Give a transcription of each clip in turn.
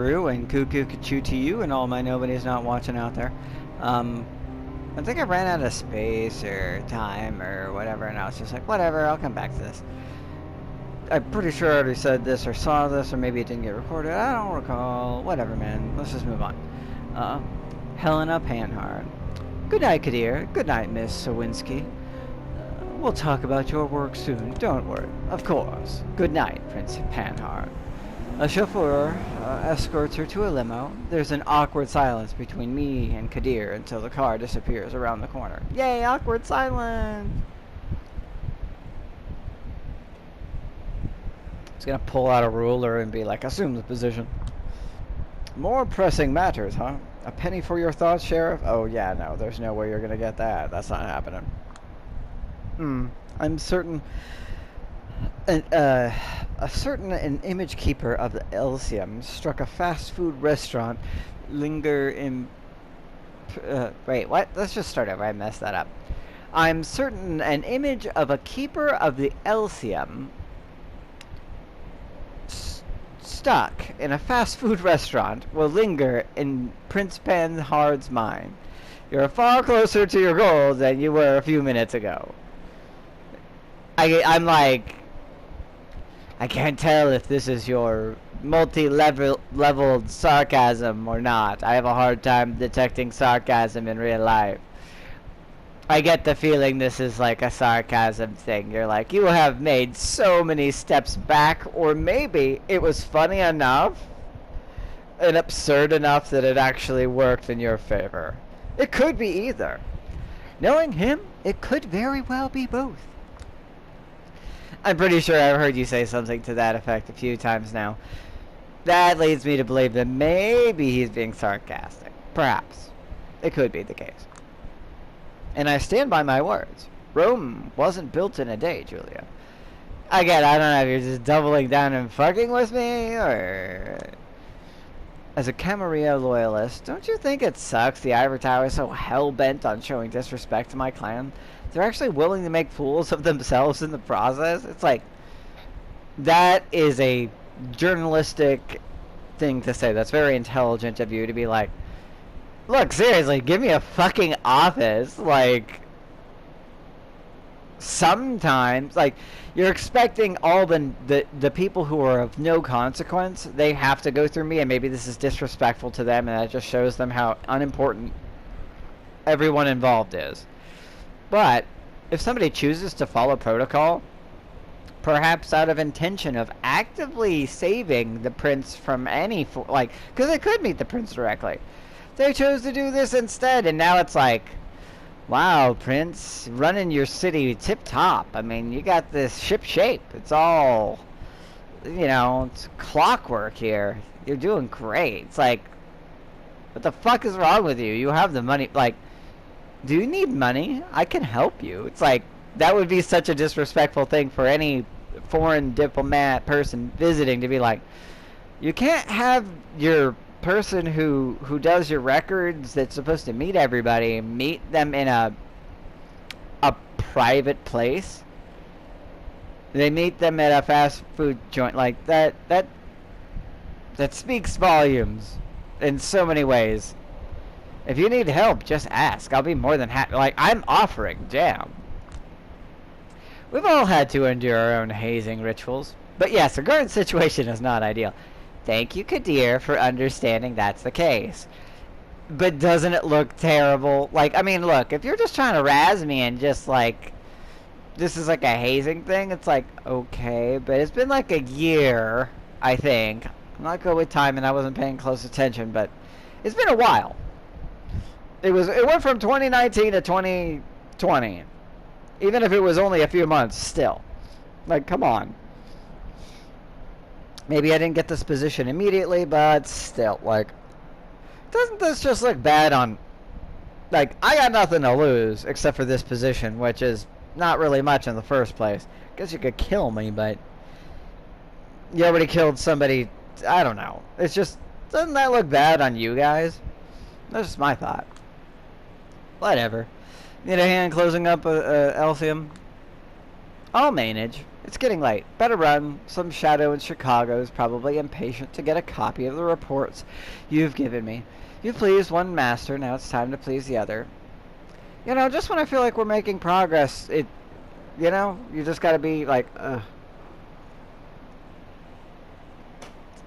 And cuckoo choo to you and all my nobodies not watching out there. I think I ran out of space or time or whatever, and I was just like, whatever, I'll come back to this. I'm pretty sure I already said this or saw this, or maybe it didn't get recorded. I don't recall. Whatever, man. Let's just move on. Helena Panhard. Good night, Kadir. Good night, Miss Sawinski. We'll talk about your work soon. Don't worry. Of course. Good night, Prince Panhard. A chauffeur escorts her to a limo. There's an awkward silence between me and Kadir until the car disappears around the corner. Yay, awkward silence! He's gonna pull out a ruler and be like, assume the position. More pressing matters, huh? A penny for your thoughts, Sheriff? Oh yeah, no, there's no way you're gonna get that. That's not happening. I'm certain... an image keeper of the Elysium struck a fast food restaurant linger in... wait, what? Let's just start over. I messed that up. I'm certain an image of a keeper of the Elysium stuck in a fast food restaurant will linger in Prince Panhard's mind. You're far closer to your goal than you were a few minutes ago. I'm I can't tell if this is your multi-leveled sarcasm or not. I have a hard time detecting sarcasm in real life. I get the feeling this is like a sarcasm thing. You're like, you have made so many steps back, or maybe it was funny enough and absurd enough that it actually worked in your favor. It could be either. Knowing him, it could very well be both. I'm pretty sure I've heard you say something to that effect a few times now. That leads me to believe that maybe he's being sarcastic. Perhaps. It could be the case. And I stand by my words. Rome wasn't built in a day, Julia. Again, I don't know if you're just doubling down and fucking with me, or... As a Camarilla loyalist, don't you think it sucks the Ivory Tower is so hell-bent on showing disrespect to my clan? They're actually willing to make fools of themselves in the process. It's like, that is a journalistic thing to say. That's very intelligent of you to be like, look, seriously, give me a fucking office. Like, sometimes, like, you're expecting all the people who are of no consequence, they have to go through me, and maybe this is disrespectful to them, and that just shows them how unimportant everyone involved is. But if somebody chooses to follow protocol, perhaps out of intention of actively saving the prince from any, like, because they could meet the prince directly, they chose to do this instead, and now it's like, wow, Prince, running your city tip-top. I mean, you got this ship shape. It's all, you know, it's clockwork here. You're doing great. It's like, what the fuck is wrong with you? You have the money. Like, do you need money? I can help you. It's like, that would be such a disrespectful thing for any foreign diplomat person visiting to be like, you can't have your person who does your records that's supposed to meet everybody meet them in a private place. They meet them at a fast food joint. Like, that speaks volumes in so many ways. If you need help, just ask. I'll be more than happy. Like, I'm offering jam. We've all had to endure our own hazing rituals. But yes, the current situation is not ideal. Thank you, Kadir, for understanding that's the case. But doesn't it look terrible? Like, I mean, look, if you're just trying to razz me and just, like, this is like a hazing thing, it's like, okay. But it's been like a year, I think. I'm not good with time and I wasn't paying close attention, but it's been a while. It went from 2019 to 2020. Even if it was only a few months, still. Like, come on. Maybe I didn't get this position immediately, but still, like, doesn't this just look bad on, like, I got nothing to lose except for this position, which is not really much in the first place. Guess you could kill me, but you already killed somebody. I don't know. It's just, doesn't that look bad on you guys? That's just my thought. Whatever. Need a hand closing up Elysium? I'll manage. It's getting late. Better run. Some shadow in Chicago is probably impatient to get a copy of the reports you've given me. You've pleased one master, now it's time to please the other. You know, just when I feel like we're making progress, you just gotta be like, ugh.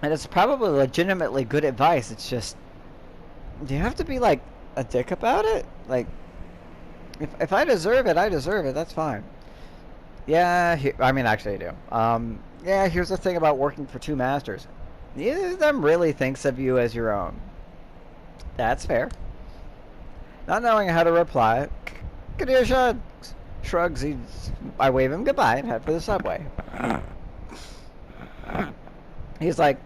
And it's probably legitimately good advice. It's just, do you have to be like a dick about it? Like, if I deserve it, I deserve it. That's fine. Yeah, I mean, actually, I do. Yeah, here's the thing about working for two masters. Neither of them really thinks of you as your own. That's fair. Not knowing how to reply, Kadir shrugs. I wave him goodbye and head for the subway. He's like,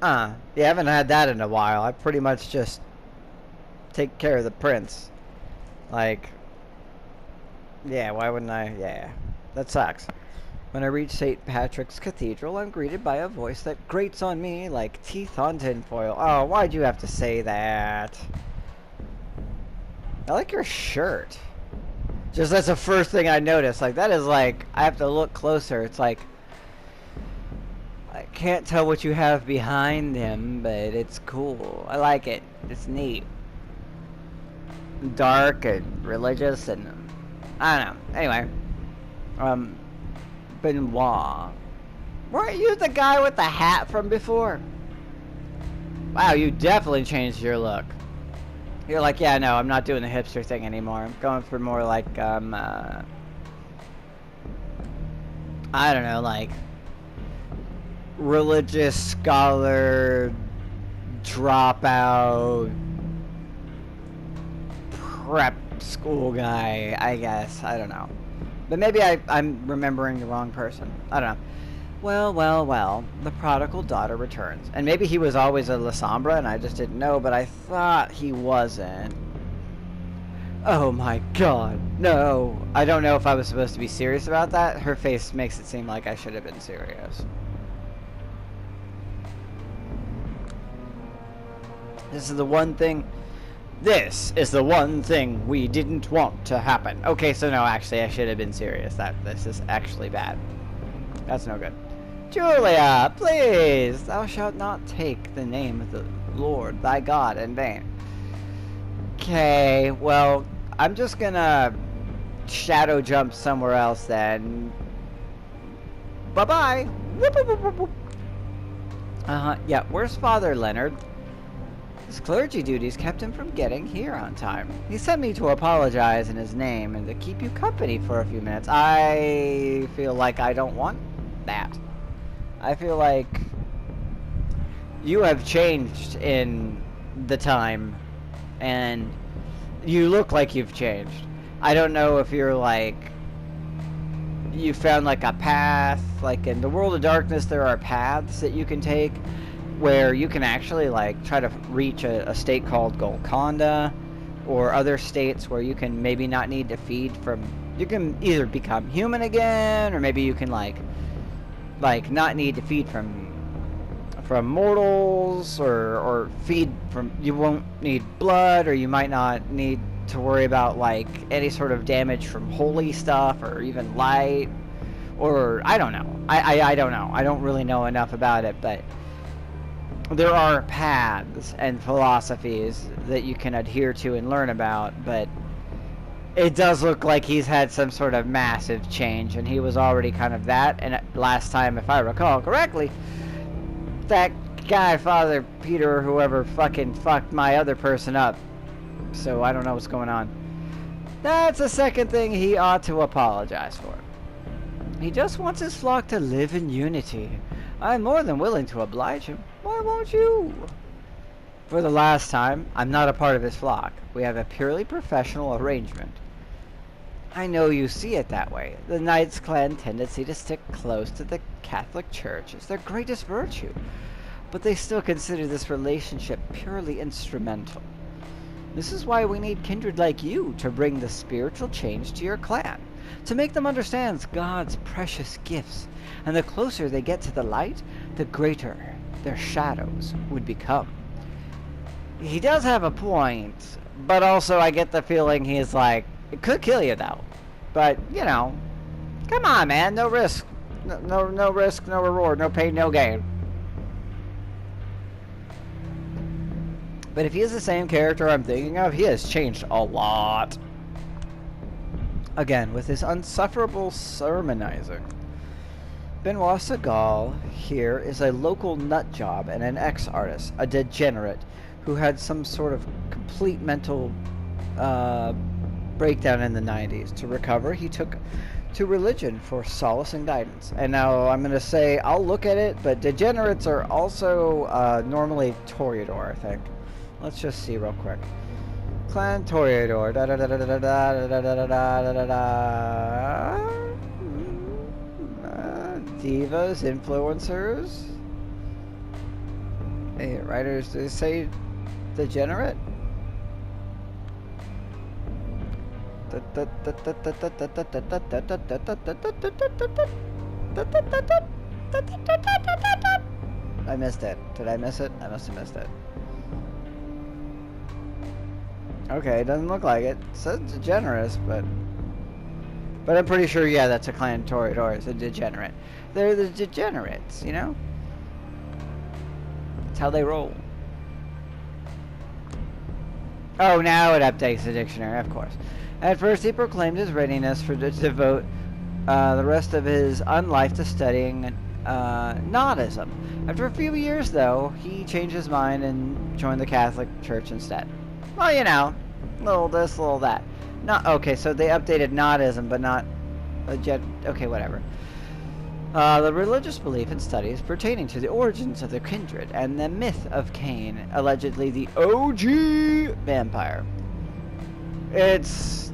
you haven't had that in a while. I pretty much just take care of the prince. Like, yeah, why wouldn't I? Yeah, that sucks. When I reach St. Patrick's Cathedral, I'm greeted by a voice that grates on me like teeth on tinfoil. Oh, why'd you have to say that? I like your shirt. Just that's the first thing I noticed. Like, that is like, I have to look closer. It's like, I can't tell what you have behind him, but it's cool. I like it. It's neat. Dark and religious and, I don't know. Anyway. Benoit. Weren't you the guy with the hat from before? Wow, you definitely changed your look. You're like, yeah, no, I'm not doing the hipster thing anymore. I'm going for more like, I don't know, like, religious scholar, dropout, prep school guy, I guess. I don't know. But maybe I'm remembering the wrong person. I don't know. Well, the prodigal daughter returns. And maybe he was always a La Sombra and I just didn't know, but I thought he wasn't. Oh my god, no. I don't know if I was supposed to be serious about that. Her face makes it seem like I should have been serious. This is the one thing we didn't want to happen. Okay, so no, actually, I should have been serious. This is actually bad. That's no good. Julia, please, thou shalt not take the name of the Lord thy God in vain. Okay, well, I'm just gonna shadow jump somewhere else then. Bye-bye. Yeah, where's Father Leonard? His clergy duties kept him from getting here on time. He sent me to apologize in his name and to keep you company for a few minutes. I feel like I don't want that. I feel like you have changed in the time, and you look like you've changed. I don't know if you're like, you found like a path, like in the world of darkness there are paths that you can take where you can actually like try to reach a state called Golconda, or other states where you can maybe not need to feed from, you can either become human again, or maybe you can like not need to feed from mortals, or feed from, you won't need blood, or you might not need to worry about like any sort of damage from holy stuff or even light, or I don't know. I don't know. I don't really know enough about it, but there are paths and philosophies that you can adhere to and learn about, but it does look like he's had some sort of massive change, and he was already kind of that. And last time, if I recall correctly, that guy, Father Peter, or whoever fucking fucked my other person up. So I don't know what's going on. That's the second thing he ought to apologize for. He just wants his flock to live in unity. I'm more than willing to oblige him. Why won't you? For the last time, I'm not a part of his flock. We have a purely professional arrangement. I know you see it that way. The Knights Clan tendency to stick close to the Catholic Church is their greatest virtue, but they still consider this relationship purely instrumental. This is why we need kindred like you to bring the spiritual change to your clan, to make them understand God's precious gifts, and the closer they get to the light, the greater their shadows would become. He does have a point, but also I get the feeling he's like, it could kill you though. But, you know, come on man, no risk, No risk, no reward, no pain, no gain. But if he is the same character I'm thinking of, he has changed a lot. Again, with his unsufferable sermonizing. Benoit Segal here is a local nutjob and an ex-artist, a degenerate, who had some sort of complete mental breakdown in the 90s. To recover, he took to religion for solace and guidance. And now I'm going to say, I'll look at it, but degenerates are also normally Toreador, I think. Let's just see real quick. Clan Toreador. Da da da da da da da da da da da. Divas, influencers. Hey, writers, do they say degenerate? I missed it. Did I miss it? I must have missed it. Okay, it doesn't look like it. It says degenerate, but I'm pretty sure, yeah, that's a clan Toreador. It's a degenerate. They're the degenerates, you know? That's how they roll. Oh, now it updates the dictionary, of course. At first, he proclaimed his readiness to devote the rest of his unlife to studying Nodism. After a few years, though, he changed his mind and joined the Catholic Church instead. Well, you know, little this, little that. Not okay. So they updated Nodism, but not okay, whatever. The religious belief and studies pertaining to the origins of the kindred and the myth of Cain, allegedly the OG vampire. It's,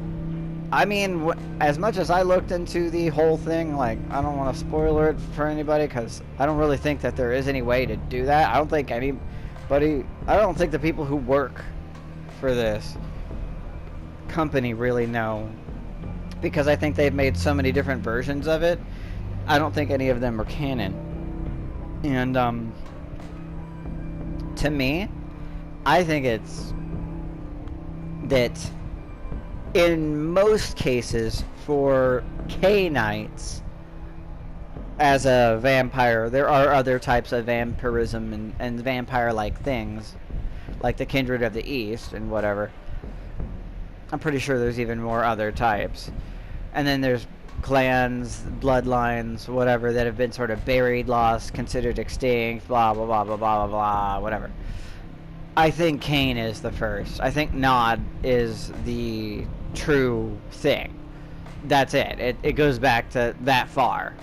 I mean, as much as I looked into the whole thing, like, I don't want to spoil it for anybody, because I don't really think that there is any way to do that. I don't think the people who work for this company really know, because I think they've made so many different versions of it. I don't think any of them are canon. And to me, I think it's that in most cases for K-Knights as a vampire, there are other types of vampirism and vampire-like things, like the Kindred of the East and whatever. I'm pretty sure there's even more other types. And then there's clans, bloodlines, whatever, that have been sort of buried, lost, considered extinct, blah, blah, blah, blah, blah, blah, blah, whatever. I think Cain is the first. I think Nod is the true thing. That's it. It goes back to that far.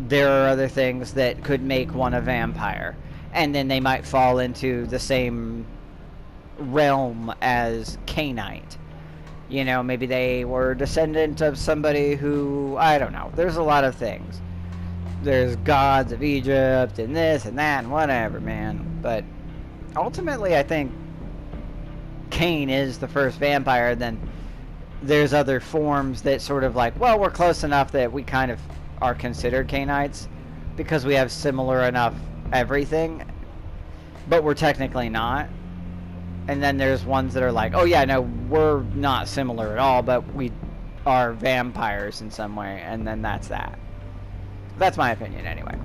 There are other things that could make one a vampire, and then they might fall into the same realm as Cainite. You know, maybe they were descendant of somebody who, I don't know. There's a lot of things. There's gods of Egypt and this and that and whatever, man. But ultimately, I think Cain is the first vampire. Then there's other forms that sort of like, well, we're close enough that we kind of are considered Cainites because we have similar enough everything, but we're technically not. And then there's ones that are like, oh yeah, no, we're not similar at all, but we are vampires in some way, and then that's that. That's my opinion, anyway.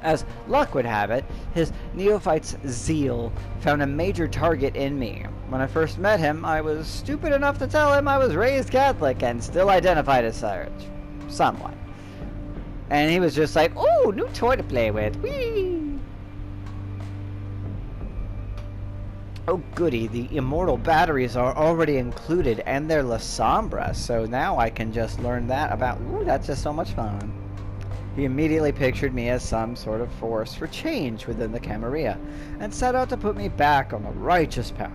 As luck would have it, his neophyte's zeal found a major target in me. When I first met him, I was stupid enough to tell him I was raised Catholic and still identified as such. Somewhat. And he was just like, ooh, new toy to play with. Whee! Oh goody, the immortal batteries are already included and they're La Sombra, so now I can just learn that about, ooh, that's just so much fun. He immediately pictured me as some sort of force for change within the Camarilla, and set out to put me back on the righteous path.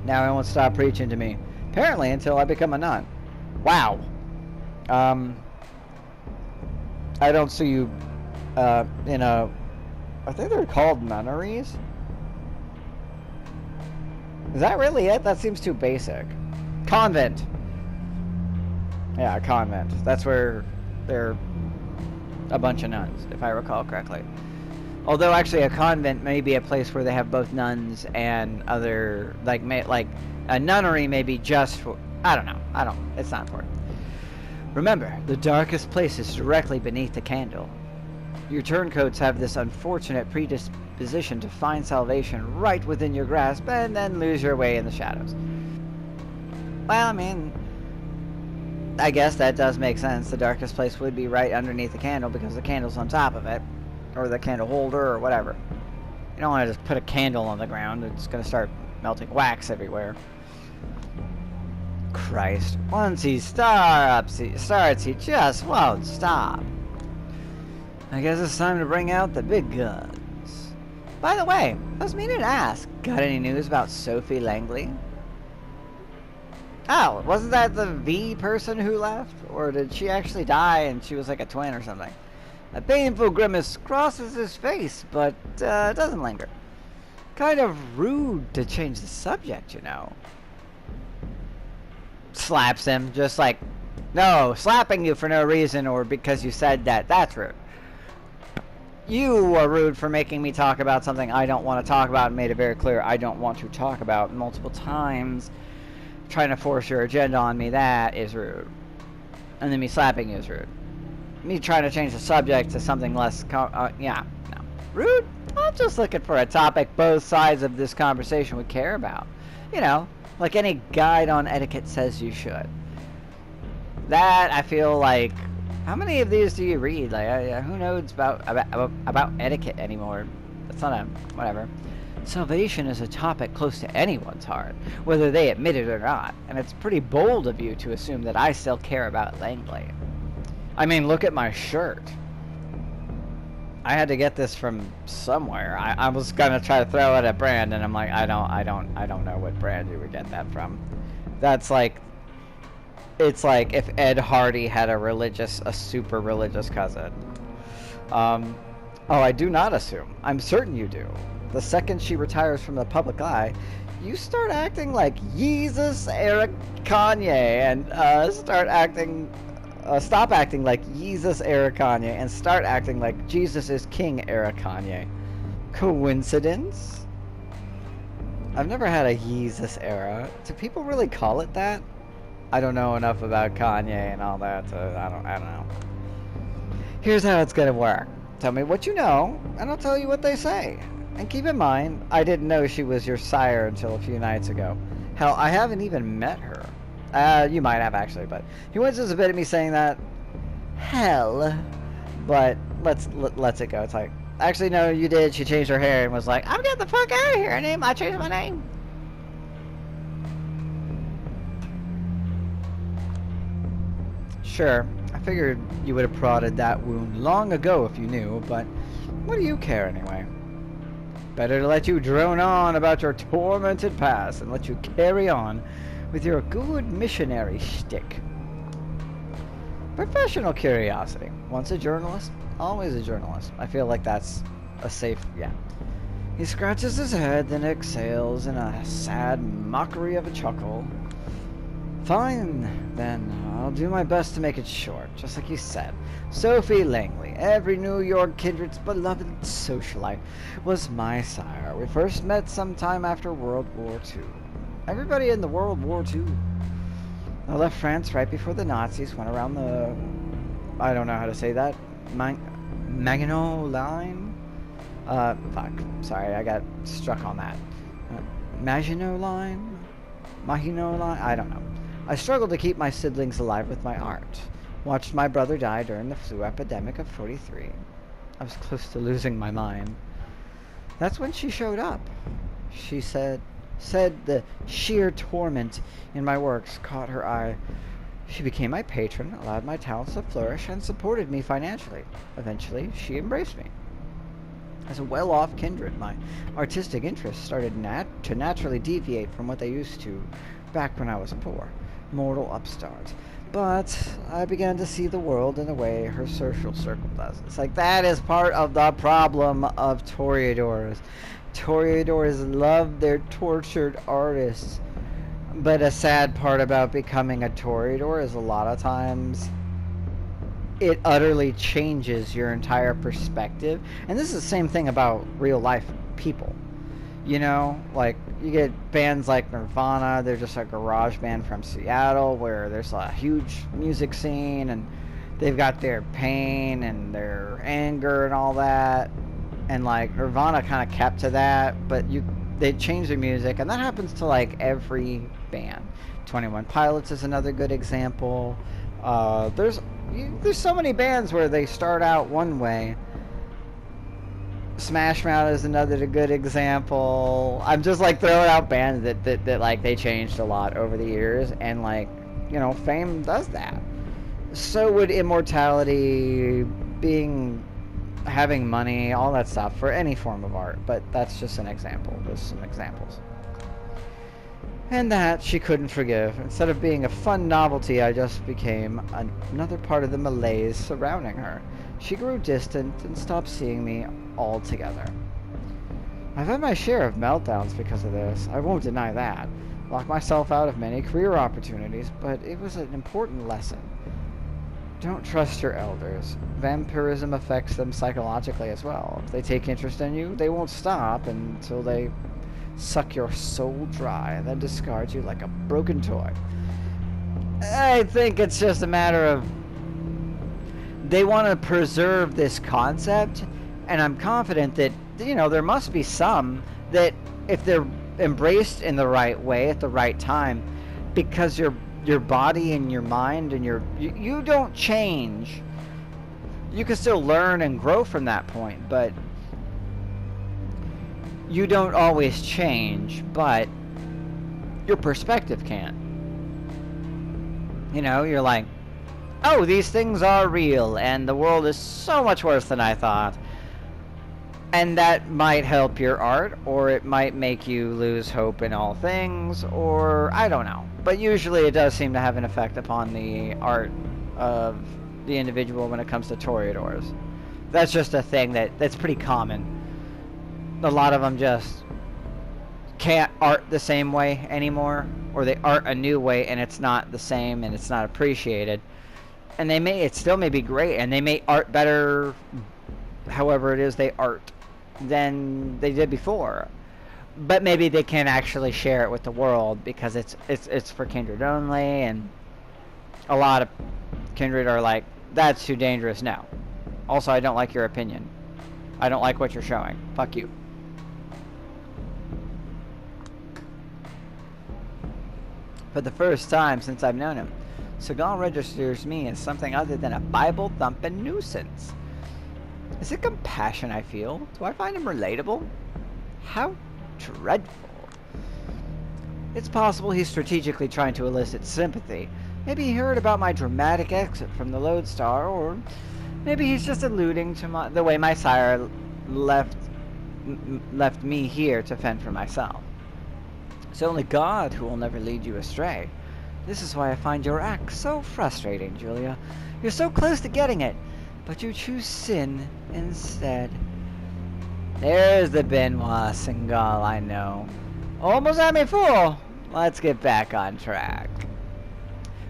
Now he won't stop preaching to me, apparently until I become a nun. Wow. I don't see you, in a, I think they're called nunneries? Is that really it? That seems too basic. Convent. Yeah, convent. That's where they're a bunch of nuns, if I recall correctly. Although, actually, a convent may be a place where they have both nuns and other, like a nunnery may be just for, I don't know. It's not important. Remember, the darkest place is directly beneath the candle. Your turncoats have this unfortunate predisposition to find salvation right within your grasp and then lose your way in the shadows. Well, I mean, I guess that does make sense. The darkest place would be right underneath the candle because the candle's on top of it, or the candle holder, or whatever. You don't want to just put a candle on the ground. It's going to start melting wax everywhere. Christ. Once he starts, he just won't stop. I guess it's time to bring out the big guns. By the way, I was meaning to ask, got any news about Sophie Langley? Oh, wasn't that the V person who left? Or did she actually die and she was like a twin or something? A painful grimace crosses his face, but doesn't linger. Kind of rude to change the subject, you know. Slaps him, just like, no, slapping you for no reason or because you said that, that's rude. You are rude for making me talk about something I don't want to talk about and made it very clear I don't want to talk about multiple times. Trying to force your agenda on me, that is rude. And then me slapping you is rude. Me trying to change the subject to something less, yeah, no. Rude? I'm just looking for a topic both sides of this conversation would care about. You know, like any guide on etiquette says you should. That, I feel like, how many of these do you read? Like, who knows about etiquette anymore? That's not a, whatever. Salvation is a topic close to anyone's heart, whether they admit it or not, and it's pretty bold of you to assume that I still care about Langley. I mean, look at my shirt. I had to get this from somewhere. I was gonna try to throw it at Brand, and I'm like, I don't know what brand you would get that from. That's like, it's like if Ed Hardy had a super religious cousin. Oh, I do not assume. I'm certain you do. The second she retires from the public eye, you start acting like Jesus era Kanye and stop acting like Jesus era Kanye and start acting like Jesus is King era Kanye. Coincidence? I've never had a Jesus era. Do people really call it that? I don't know enough about Kanye and all that, so I don't know. Here's how it's gonna work. Tell me what you know, and I'll tell you what they say. And keep in mind, I didn't know she was your sire until a few nights ago. Hell, I haven't even met her. You might have actually, but he wants us a bit of me saying that. Hell, but let's it go. It's like, actually no, you did. She changed her hair and was like, I'm getting the fuck out of here. I changed my name. Sure, I figured you would have prodded that wound long ago if you knew, but what do you care anyway? Better to let you drone on about your tormented past and let you carry on with your good missionary shtick. Professional curiosity. Once a journalist, always a journalist. I feel like that's a safe, yeah. He scratches his head, then exhales in a sad mockery of a chuckle. Fine, then. I'll do my best to make it short, just like you said. Sophie Langley, every New York kindred's beloved socialite, was my sire. We first met sometime after World War II. Everybody in the World War II. I left France right before the Nazis went around the... I don't know how to say that. Maginot Line? Fuck. Sorry, I got struck on that. Maginot Line? Maginot Line? I don't know. I struggled to keep my siblings alive with my art. Watched my brother die during the flu epidemic of '43. I was close to losing my mind. That's when she showed up. She said the sheer torment in my works caught her eye. She became my patron, allowed my talents to flourish, and supported me financially. Eventually, she embraced me. As a well-off kindred, my artistic interests started to naturally deviate from what they used to back when I was poor. Mortal upstart. But I began to see the world in a way her social circle does. It's like that is part of the problem of Toreadors. Toreadors love their tortured artists. But a sad part about becoming a Toreador is a lot of times it utterly changes your entire perspective. And this is the same thing about real life people. You know, like you get bands like Nirvana, they're just a garage band from Seattle where there's a huge music scene and they've got their pain and their anger and all that. And like Nirvana kind of kept to that, but they changed their music, and that happens to like every band. 21 Pilots is another good example. There's so many bands where they start out one way. Smash Mouth is another good example. I'm just like throwing out bands that like they changed a lot over the years, and like, you know, fame does that. So would immortality, having money, all that stuff for any form of art, but that's just an example. There's some examples. And that she couldn't forgive. Instead of being a fun novelty, I just became another part of the malaise surrounding her. She grew distant and stopped seeing me altogether. I've had my share of meltdowns because of this. I won't deny that. Locked myself out of many career opportunities, but it was an important lesson. Don't trust your elders. Vampirism affects them psychologically as well. If they take interest in you, they won't stop until they suck your soul dry and then discard you like a broken toy. I think it's just a matter of they want to preserve this concept, and I'm confident that, you know, there must be some that if they're embraced in the right way at the right time, because your body and your mind and you don't change. You can still learn and grow from that point, but you don't always change, but your perspective can. You know, you're like, oh, these things are real, and the world is so much worse than I thought. And that might help your art, or it might make you lose hope in all things, or I don't know. But usually it does seem to have an effect upon the art of the individual when it comes to toreadors. That's just a thing that's pretty common. A lot of them just can't art the same way anymore, or they art a new way and it's not the same and it's not appreciated. And it still may be great, and they may art better however it is they art than they did before. But maybe they can't actually share it with the world because it's for Kindred only, and a lot of Kindred are like, that's too dangerous. No. Also, I don't like your opinion. I don't like what you're showing. Fuck you. For the first time since I've known him, Seagal registers me as something other than a Bible-thumping nuisance. Is it compassion I feel? Do I find him relatable? How dreadful. It's possible he's strategically trying to elicit sympathy. Maybe he heard about my dramatic exit from the Lodestar, or maybe he's just alluding to the way my sire left me here to fend for myself. It's only God who will never lead you astray. This is why I find your act so frustrating, Julia. You're so close to getting it, but you choose sin instead. There's the Benoit Seagal I know. Almost had me fool. Let's get back on track.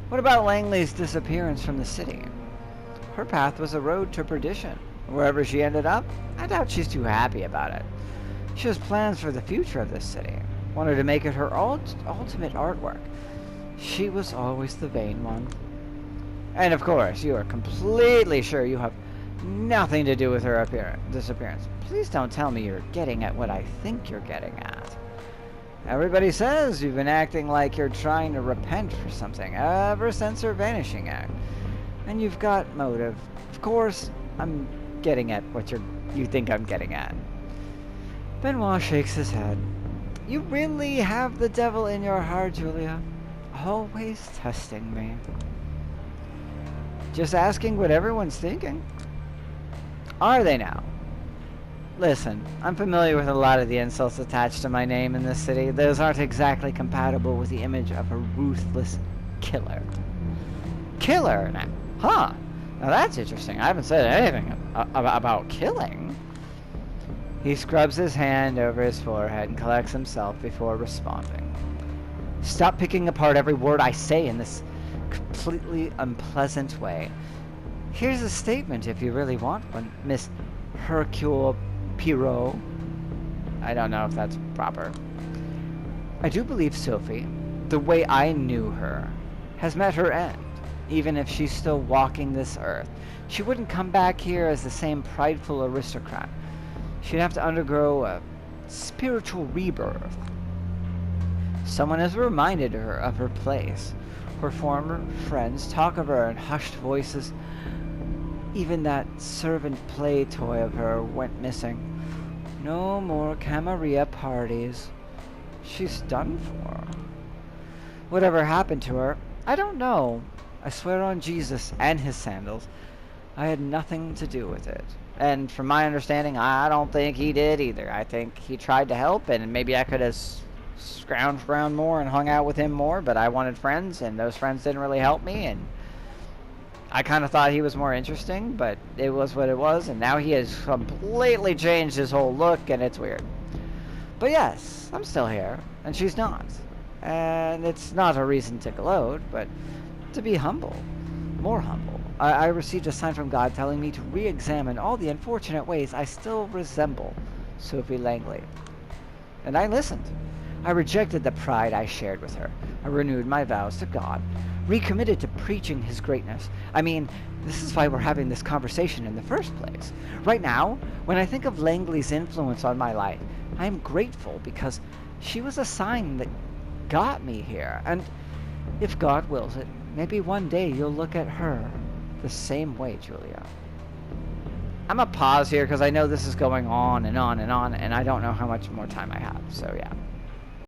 What about Langley's disappearance from the city? Her path was a road to perdition. Wherever she ended up, I doubt she's too happy about it. She has plans for the future of this city. Wanted to make it her ultimate artwork. She was always the vain one. And of course, you are completely sure you have nothing to do with her disappearance. Please don't tell me you're getting at what I think you're getting at. Everybody says you've been acting like you're trying to repent for something ever since her vanishing act. And you've got motive. Of course, I'm getting at what you think I'm getting at. Benoit shakes his head. You really have the devil in your heart, Julia. Always testing me. Just asking what everyone's thinking. Are they now? Listen, I'm familiar with a lot of the insults attached to my name in this city. Those aren't exactly compatible with the image of a ruthless killer. Killer now? Huh. Now that's interesting. I haven't said anything about killing. He scrubs his hand over his forehead and collects himself before responding. Stop picking apart every word I say in this completely unpleasant way. Here's a statement if you really want one, Miss Hercule Poirot. I don't know if that's proper. I do believe Sophie, the way I knew her, has met her end. Even if she's still walking this earth, she wouldn't come back here as the same prideful aristocrat. She'd have to undergo a spiritual rebirth. Someone has reminded her of her place. Her former friends talk of her in hushed voices. Even that servant play toy of her went missing. No more Camarilla parties. She's done for. Whatever happened to her, I don't know. I swear on Jesus and his sandals, I had nothing to do with it. And from my understanding, I don't think he did either. I think he tried to help, and maybe I could have scrounged around more and hung out with him more, but I wanted friends, and those friends didn't really help me, and I kind of thought he was more interesting, but it was what it was, and now he has completely changed his whole look, and it's weird. But yes, I'm still here, and she's not. And it's not a reason to gloat, but to be humble. More humble. I received a sign from God telling me to re-examine all the unfortunate ways I still resemble Sophie Langley. And I listened. I rejected the pride I shared with her. I renewed my vows to God, recommitted to preaching his greatness. I mean, this is why we're having this conversation in the first place. Right now, when I think of Langley's influence on my life, I am grateful because she was a sign that got me here. And if God wills it, maybe one day you'll look at her the same way, Julia. I'm gonna pause here because I know this is going on and on and on, and I don't know how much more time I have. So yeah.